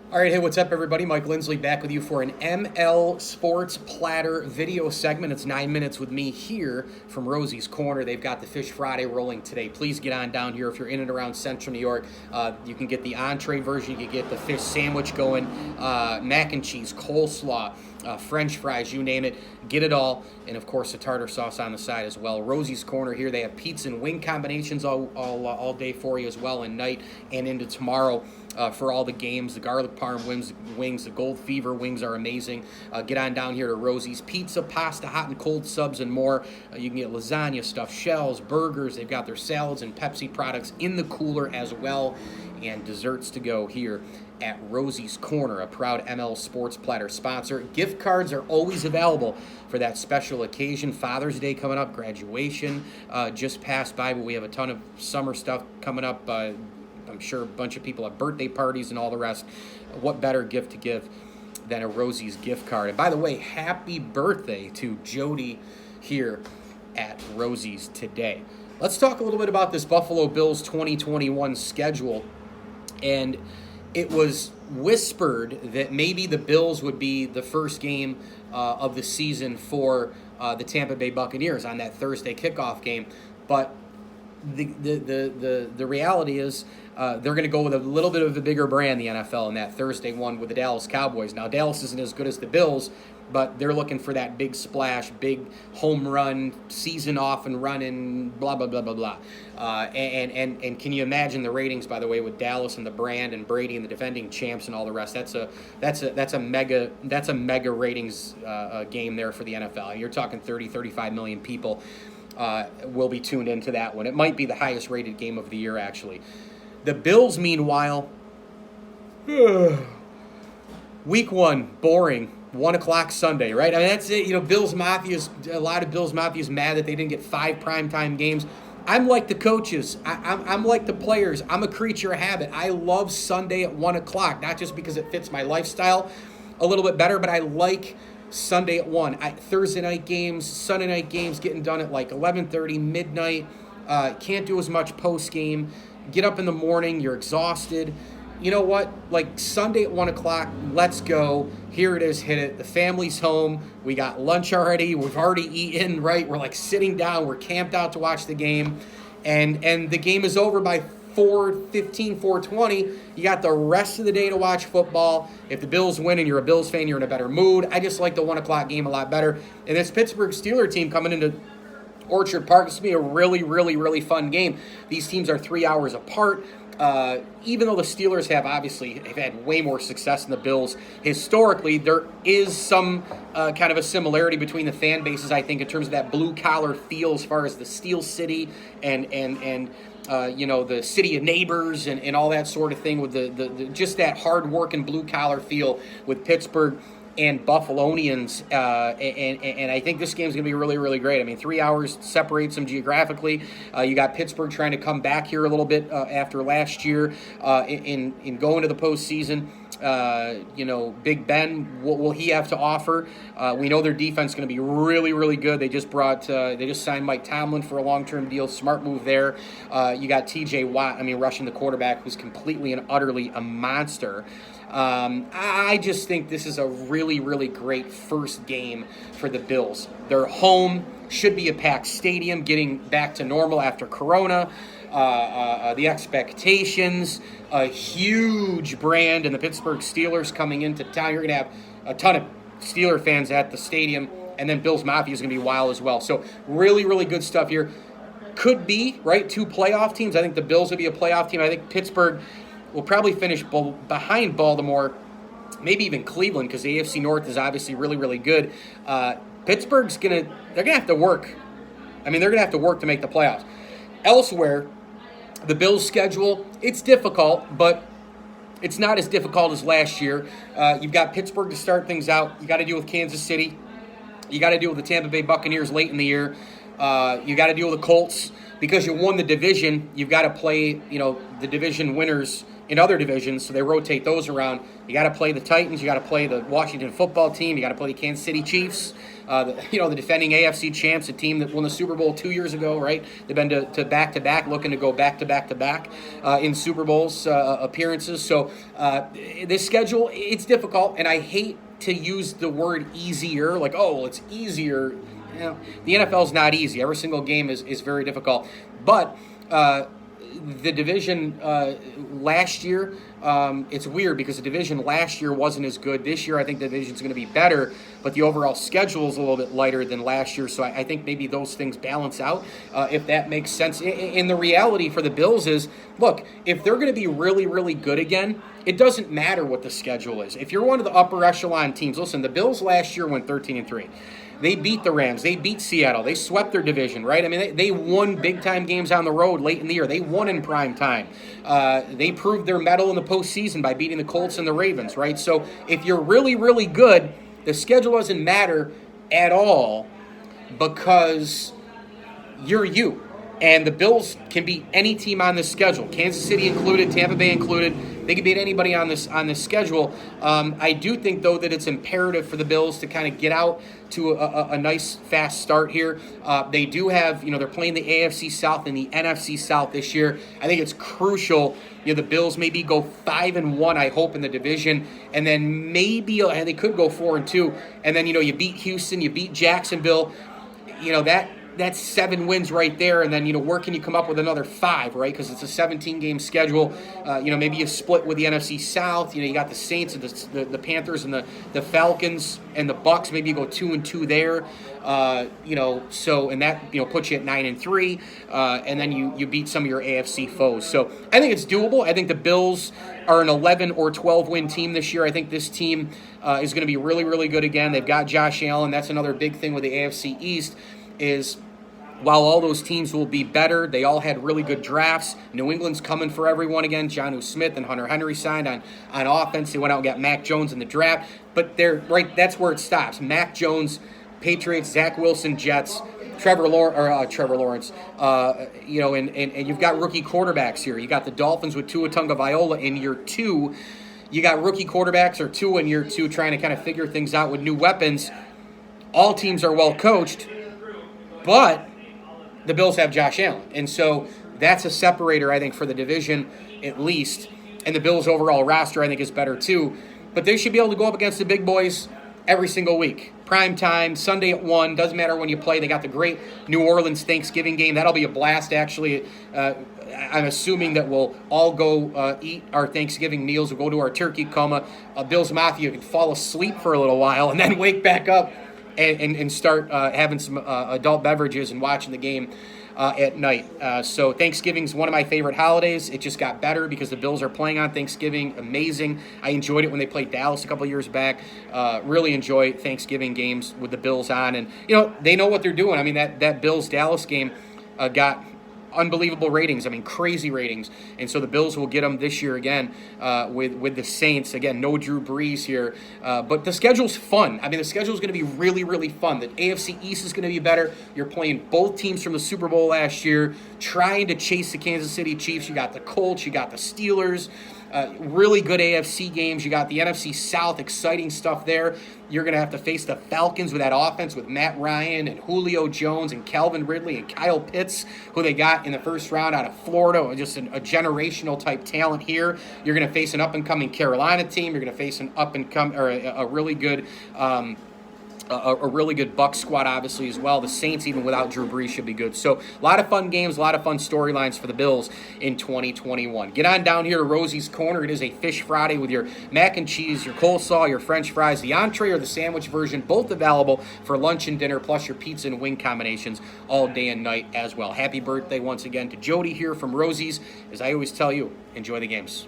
All right, hey, what's up, everybody? Mike Lindsley back with you for an ML Sports Platter video segment. It's 9 minutes with me here from Rosie's Corner. They've got the Fish Friday rolling today. Please get on down here if you're in and around Central New York. You can get the entree version. You can get the fish sandwich going, mac and cheese, coleslaw, French fries, you name it. Get it all. And, of course, the tartar sauce on the side as well. Rosie's Corner here. They have pizza and wing combinations all day for you as well, and night and into tomorrow. For all the games, the garlic parm wings, the gold fever wings are amazing. Get on down here to Rosie's. Pizza, pasta, hot and cold subs, and more. You can get lasagna, stuffed shells, burgers. They've got their salads and Pepsi products in the cooler as well. And desserts to go here at Rosie's Corner, a proud ML Sports Platter sponsor. Gift cards are always available for that special occasion. Father's Day coming up, graduation just passed by, but we have a ton of summer stuff coming up. I'm sure a bunch of people have birthday parties and all the rest. What better gift to give than a Rosie's gift card? And by the way, happy birthday to Jody here at Rosie's today. Let's talk a little bit about this Buffalo Bills 2021 schedule. And it was whispered that maybe the Bills would be the first game of the season for the Tampa Bay Buccaneers on that Thursday kickoff game. But the reality is they're going to go with a little bit of a bigger brand, the NFL, in that Thursday one with the Dallas Cowboys. Now, Dallas isn't as good as the Bills, but they're looking for that big splash, big home run, season off and running, blah, blah, blah, blah, blah. And can you imagine the ratings, by the way, with Dallas and the brand and Brady and the defending champs and all the rest? That's a mega ratings game there for the NFL. You're talking 35 million people will be tuned into that one. It might be the highest rated game of the year, actually. The Bills, meanwhile, week one, boring. 1 o'clock Sunday, right? I mean, that's it. Bills Mafia's, a lot of Bills Mafia's mad that they didn't get 5 primetime games. I'm like the coaches. I'm like the players. I'm a creature of habit. I love Sunday at 1 o'clock, not just because it fits my lifestyle a little bit better, but I like Sunday at 1. Thursday night games, Sunday night games getting done at like 11:30, midnight. Can't do as much post-game. Get up in the morning, you're exhausted. You know what? Like Sunday at 1 o'clock, let's go. Here it is, hit it. The family's home. We got lunch already. We've already eaten, right? We're like sitting down. We're camped out to watch the game. And the game is over by 4:15, 4:20. You got the rest of the day to watch football. If the Bills win and you're a Bills fan, you're in a better mood. I just like the 1 o'clock game a lot better. And this Pittsburgh Steelers team coming into Orchard Park, this will be a really, really, really fun game. These teams are 3 hours apart. Even though the Steelers have had way more success than the Bills historically, there is some kind of a similarity between the fan bases, I think, in terms of that blue-collar feel as far as the Steel City and the city of neighbors and all that sort of thing with the just that hard-working blue-collar feel with Pittsburgh and Buffalonians, and I think this game's going to be really, really great. I mean, 3 hours separates them geographically. You got Pittsburgh trying to come back here a little bit after last year in going to the postseason. Big Ben, what will he have to offer? We know their defense is going to be really, really good. They just signed Mike Tomlin for a long-term deal. Smart move there. You got T.J. Watt, rushing the quarterback, who's completely and utterly a monster. I just think this is a really, really great first game for the Bills. They're home, should be a packed stadium, getting back to normal after Corona. The expectations, a huge brand in the Pittsburgh Steelers coming into town. You're going to have a ton of Steeler fans at the stadium, and then Bills Mafia is going to be wild as well. So really, really good stuff here. Could be, right, 2 playoff teams. I think the Bills will be a playoff team. I think Pittsburgh will probably finish behind Baltimore, maybe even Cleveland, because the AFC North is obviously really, really good. Pittsburgh's they're gonna have to work. They're gonna have to work to make the playoffs. Elsewhere, the Bills' schedule, it's difficult, but it's not as difficult as last year. You've got Pittsburgh to start things out. You got to deal with Kansas City. You got to deal with the Tampa Bay Buccaneers late in the year. You got to deal with the Colts. Because you won the division, you've got to play, the division winners in other divisions, so they rotate those around. You got to play the Titans, you got to play the Washington football team, you got to play the Kansas City Chiefs, the defending AFC champs, a team that won the Super Bowl 2 years ago, right? They've been to back-to-back, looking to go back-to-back-to-back in Super Bowls appearances. So this schedule, it's difficult, and I hate to use the word easier, like, oh, well, it's easier. You know, the NFL's not easy. Every single game is very difficult. But the division last year, it's weird because the division last year wasn't as good. This year, I think the division's going to be better, but the overall schedule is a little bit lighter than last year. So I think maybe those things balance out, if that makes sense. And the reality for the Bills is, look, if they're going to be really, really good again, it doesn't matter what the schedule is. If you're one of the upper echelon teams, listen, the Bills last year went 13-3. They beat the Rams. They beat Seattle. They swept their division, right? I mean, they won big-time games on the road late in the year. They won in prime time. They proved their mettle in the postseason by beating the Colts and the Ravens, right? So if you're really, really good, the schedule doesn't matter at all because you're you. And the Bills can beat any team on this schedule, Kansas City included, Tampa Bay included. They can beat anybody on this schedule. I do think, though, that it's imperative for the Bills to kind of get out to a nice, fast start here. They do have, they're playing the AFC South and the NFC South this year. I think it's crucial. The Bills maybe go 5-1, I hope, in the division, and then maybe they could go 4-2. And then you beat Houston, you beat Jacksonville. That's 7 wins right there, and then, where can you come up with another 5, right? Because it's a 17-game schedule. Maybe you split with the NFC South. You got the Saints and the Panthers and the Falcons and the Bucks. Maybe you go 2-2 there. And that, puts you at 9-3, and then you beat some of your AFC foes. So I think it's doable. I think the Bills are an 11 or 12-win team this year. I think this team is going to be really, really good again. They've got Josh Allen. That's another big thing with the AFC East is, while all those teams will be better, they all had really good drafts. New England's coming for everyone again. Jonnu Smith and Hunter Henry signed on offense. They went out and got Mac Jones in the draft. But that's where it stops. Mac Jones, Patriots, Zach Wilson, Jets, Trevor Lawrence. And you've got rookie quarterbacks here. You got the Dolphins with Tua Tagovailoa in year 2. You got rookie quarterbacks or Tua in year 2 trying to kind of figure things out with new weapons. All teams are well coached, but the Bills have Josh Allen. And so that's a separator, I think, for the division at least. And the Bills' overall roster, I think, is better too. But they should be able to go up against the big boys every single week. Prime time, Sunday at 1, doesn't matter when you play. They got the great New Orleans Thanksgiving game. That'll be a blast, actually. I'm assuming that we'll all go eat our Thanksgiving meals. We'll go to our turkey coma. Bills Mafia can fall asleep for a little while and then wake back up and start having some adult beverages and watching the game at night. So Thanksgiving's one of my favorite holidays. It just got better because the Bills are playing on Thanksgiving. Amazing. I enjoyed it when they played Dallas a couple of years back. Really enjoy Thanksgiving games with the Bills on. And, they know what they're doing. I mean, that Bills-Dallas game got unbelievable ratings. I mean, crazy ratings. And so the Bills will get them this year again with the Saints. Again, no Drew Brees here. But the schedule's fun. I mean, the schedule's going to be really, really fun. The AFC East is going to be better. You're playing both teams from the Super Bowl last year, trying to chase the Kansas City Chiefs. You got the Colts. You got the Steelers. Really good AFC games. You got the NFC South, exciting stuff there. You're going to have to face the Falcons with that offense with Matt Ryan and Julio Jones and Calvin Ridley and Kyle Pitts, who they got in the first round out of Florida, just a generational type talent here. You're going to face an up-and-coming Carolina team. You're going to face an up-and-coming or a really good a really good Bucs squad, obviously, as well. The Saints, even without Drew Brees, should be good. So a lot of fun games, a lot of fun storylines for the Bills in 2021. Get on down here to Rosie's Corner. It is a Fish Friday with your mac and cheese, your coleslaw, your French fries, the entree or the sandwich version, both available for lunch and dinner, plus your pizza and wing combinations all day and night as well. Happy birthday once again to Jody here from Rosie's. As I always tell you, enjoy the games.